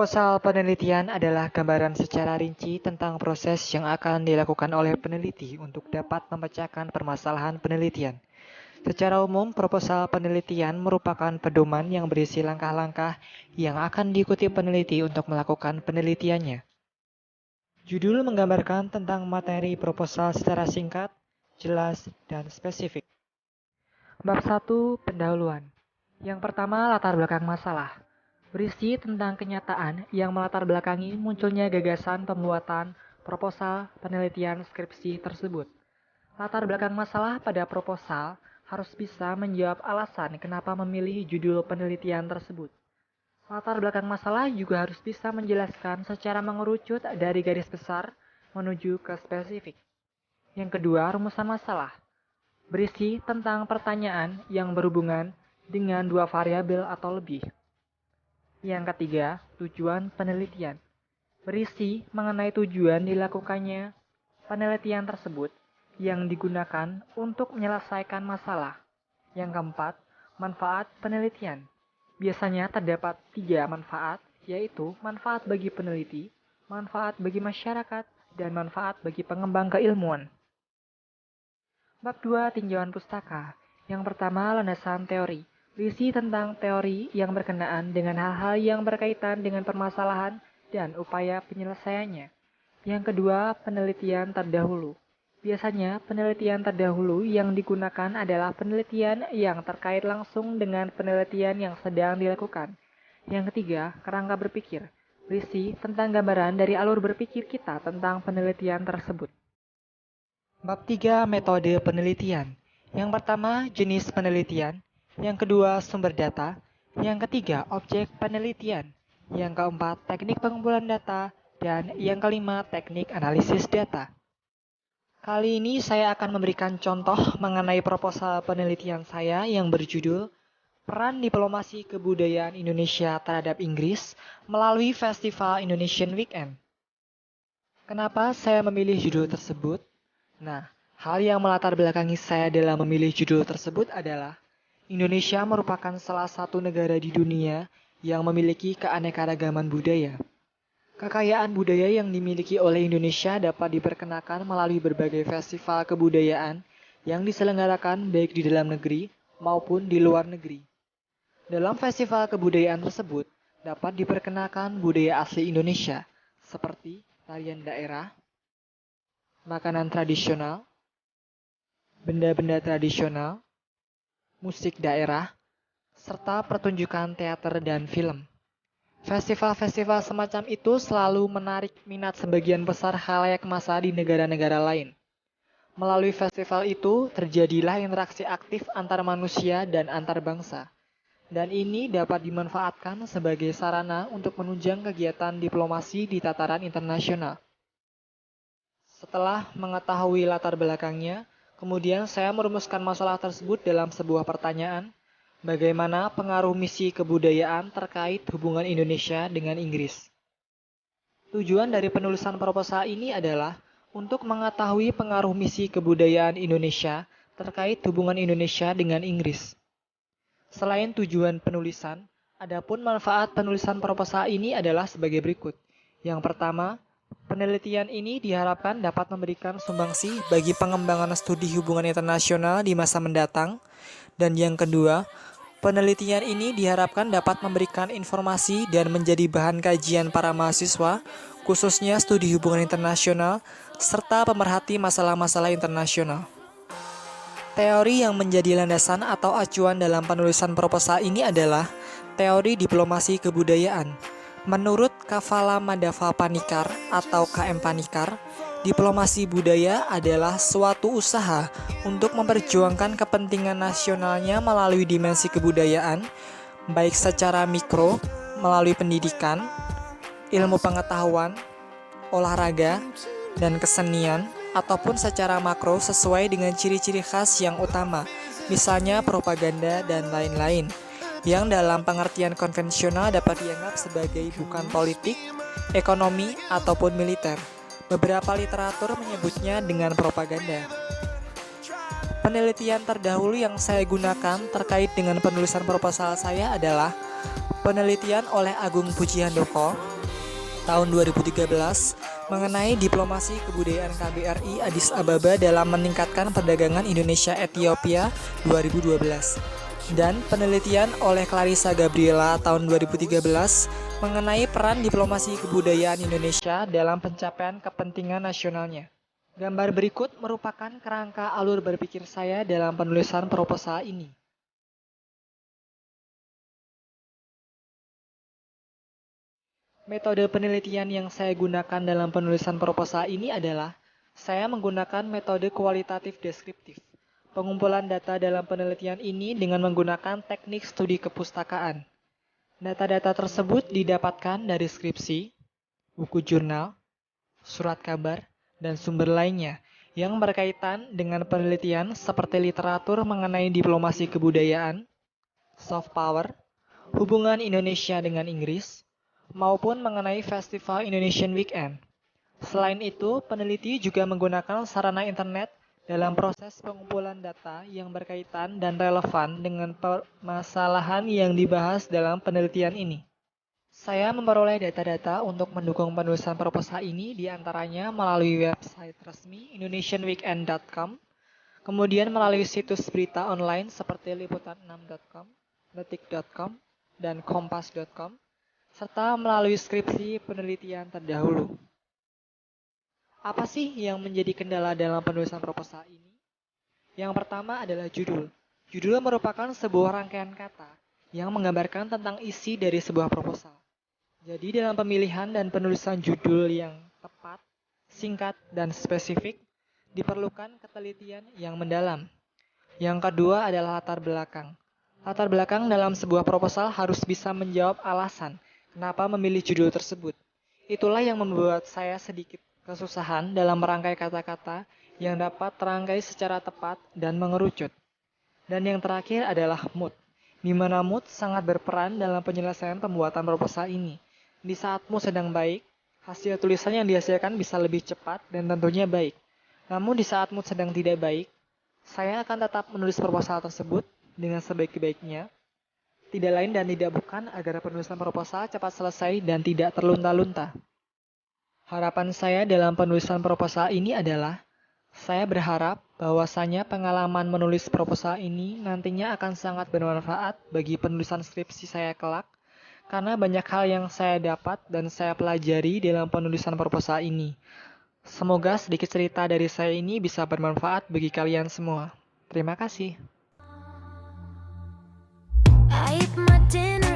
Proposal penelitian adalah gambaran secara rinci tentang proses yang akan dilakukan oleh peneliti untuk dapat memecahkan permasalahan penelitian. Secara umum, proposal penelitian merupakan pedoman yang berisi langkah-langkah yang akan diikuti peneliti untuk melakukan penelitiannya. Judul menggambarkan tentang materi proposal secara singkat, jelas, dan spesifik. Bab 1. Pendahuluan. Yang pertama, latar belakang masalah. Berisi tentang kenyataan yang melatar belakangi munculnya gagasan pembuatan proposal penelitian skripsi tersebut. Latar belakang masalah pada proposal harus bisa menjawab alasan kenapa memilih judul penelitian tersebut. Latar belakang masalah juga harus bisa menjelaskan secara mengerucut dari garis besar menuju ke spesifik. Yang kedua, rumusan masalah. Berisi tentang pertanyaan yang berhubungan dengan dua variabel atau lebih. Yang ketiga, tujuan penelitian. Berisi mengenai tujuan dilakukannya penelitian tersebut yang digunakan untuk menyelesaikan masalah. Yang keempat, manfaat penelitian. Biasanya terdapat 3 manfaat, yaitu manfaat bagi peneliti, manfaat bagi masyarakat, dan manfaat bagi pengembang keilmuan. Bab 2. Tinjauan pustaka. Yang pertama, landasan teori. Berisi tentang teori yang berkenaan dengan hal-hal yang berkaitan dengan permasalahan dan upaya penyelesaiannya. Yang kedua, penelitian terdahulu. Biasanya, penelitian terdahulu yang digunakan adalah penelitian yang terkait langsung dengan penelitian yang sedang dilakukan. Yang ketiga, kerangka berpikir. Berisi tentang gambaran dari alur berpikir kita tentang penelitian tersebut. Bab 3. Metode penelitian. Yang pertama, jenis penelitian. Yang kedua, sumber data. Yang ketiga, objek penelitian. Yang keempat, teknik pengumpulan data. Dan yang kelima, teknik analisis data. Kali ini saya akan memberikan contoh mengenai proposal penelitian saya yang berjudul Peran Diplomasi Kebudayaan Indonesia Terhadap Inggris melalui Festival Indonesian Weekend. Kenapa saya memilih judul tersebut? Nah, hal yang melatar belakangi saya dalam memilih judul tersebut adalah Indonesia merupakan salah satu negara di dunia yang memiliki keanekaragaman budaya. Kekayaan budaya yang dimiliki oleh Indonesia dapat diperkenalkan melalui berbagai festival kebudayaan yang diselenggarakan baik di dalam negeri maupun di luar negeri. Dalam festival kebudayaan tersebut dapat diperkenalkan budaya asli Indonesia seperti tarian daerah, makanan tradisional, benda-benda tradisional, musik daerah, serta pertunjukan teater dan film. Festival-festival semacam itu selalu menarik minat sebagian besar khalayak massa di negara-negara lain. Melalui festival itu, terjadilah interaksi aktif antar manusia dan antar bangsa. Dan ini dapat dimanfaatkan sebagai sarana untuk menunjang kegiatan diplomasi di tataran internasional. Setelah mengetahui latar belakangnya, kemudian saya merumuskan masalah tersebut dalam sebuah pertanyaan, bagaimana pengaruh misi kebudayaan terkait hubungan Indonesia dengan Inggris. Tujuan dari penulisan proposal ini adalah untuk mengetahui pengaruh misi kebudayaan Indonesia terkait hubungan Indonesia dengan Inggris. Selain tujuan penulisan, adapun manfaat penulisan proposal ini adalah sebagai berikut. Yang pertama, penelitian ini diharapkan dapat memberikan sumbangsi bagi pengembangan studi hubungan internasional di masa mendatang. Dan yang kedua, penelitian ini diharapkan dapat memberikan informasi dan menjadi bahan kajian para mahasiswa, khususnya studi hubungan internasional, serta pemerhati masalah-masalah internasional. Teori yang menjadi landasan atau acuan dalam penulisan proposal ini adalah teori diplomasi kebudayaan. Menurut Kafala Madava Panikar atau KM Panikar, diplomasi budaya adalah suatu usaha untuk memperjuangkan kepentingan nasionalnya melalui dimensi kebudayaan, baik secara mikro, melalui pendidikan, ilmu pengetahuan, olahraga, dan kesenian, ataupun secara makro sesuai dengan ciri-ciri khas yang utama, misalnya propaganda dan lain-lain, yang dalam pengertian konvensional dapat dianggap sebagai bukan politik, ekonomi, ataupun militer. Beberapa literatur menyebutnya dengan propaganda. Penelitian terdahulu yang saya gunakan terkait dengan penulisan proposal saya adalah penelitian oleh Agung Pujihandoko tahun 2013 mengenai diplomasi kebudayaan KBRI Addis Ababa dalam meningkatkan perdagangan Indonesia-Ethiopia 2012 dan penelitian oleh Clarissa Gabriela tahun 2013 mengenai peran diplomasi kebudayaan Indonesia dalam pencapaian kepentingan nasionalnya. Gambar berikut merupakan kerangka alur berpikir saya dalam penulisan proposal ini. Metode penelitian yang saya gunakan dalam penulisan proposal ini adalah saya menggunakan metode kualitatif deskriptif. Pengumpulan data dalam penelitian ini dengan menggunakan teknik studi kepustakaan. Data-data tersebut didapatkan dari skripsi, buku jurnal, surat kabar, dan sumber lainnya yang berkaitan dengan penelitian seperti literatur mengenai diplomasi kebudayaan, soft power, hubungan Indonesia dengan Inggris, maupun mengenai Festival Indonesian Weekend. Selain itu, peneliti juga menggunakan sarana internet dalam proses pengumpulan data yang berkaitan dan relevan dengan permasalahan yang dibahas dalam penelitian ini. Saya memperoleh data-data untuk mendukung penulisan proposal ini diantaranya melalui website resmi indonesianweekend.com, kemudian melalui situs berita online seperti liputan6.com, detik.com, dan kompas.com, serta melalui skripsi penelitian terdahulu. Apa sih yang menjadi kendala dalam penulisan proposal ini? Yang pertama adalah judul. Judul merupakan sebuah rangkaian kata yang menggambarkan tentang isi dari sebuah proposal. Jadi dalam pemilihan dan penulisan judul yang tepat, singkat, dan spesifik, diperlukan ketelitian yang mendalam. Yang kedua adalah latar belakang. Latar belakang dalam sebuah proposal harus bisa menjawab alasan kenapa memilih judul tersebut. Itulah yang membuat saya sedikit kesusahan dalam merangkai kata-kata yang dapat terangkai secara tepat dan mengerucut. Dan yang terakhir adalah mood, di mana mood sangat berperan dalam penyelesaian pembuatan proposal ini. Di saat mood sedang baik, hasil tulisan yang dihasilkan bisa lebih cepat dan tentunya baik. Namun di saat mood sedang tidak baik, saya akan tetap menulis proposal tersebut dengan sebaik-baiknya. Tidak lain dan tidak bukan agar penulisan proposal cepat selesai dan tidak terlunta-lunta. Harapan saya dalam penulisan proposal ini adalah, saya berharap bahwasanya pengalaman menulis proposal ini nantinya akan sangat bermanfaat bagi penulisan skripsi saya kelak, karena banyak hal yang saya dapat dan saya pelajari dalam penulisan proposal ini. Semoga sedikit cerita dari saya ini bisa bermanfaat bagi kalian semua. Terima kasih. I eat my dinner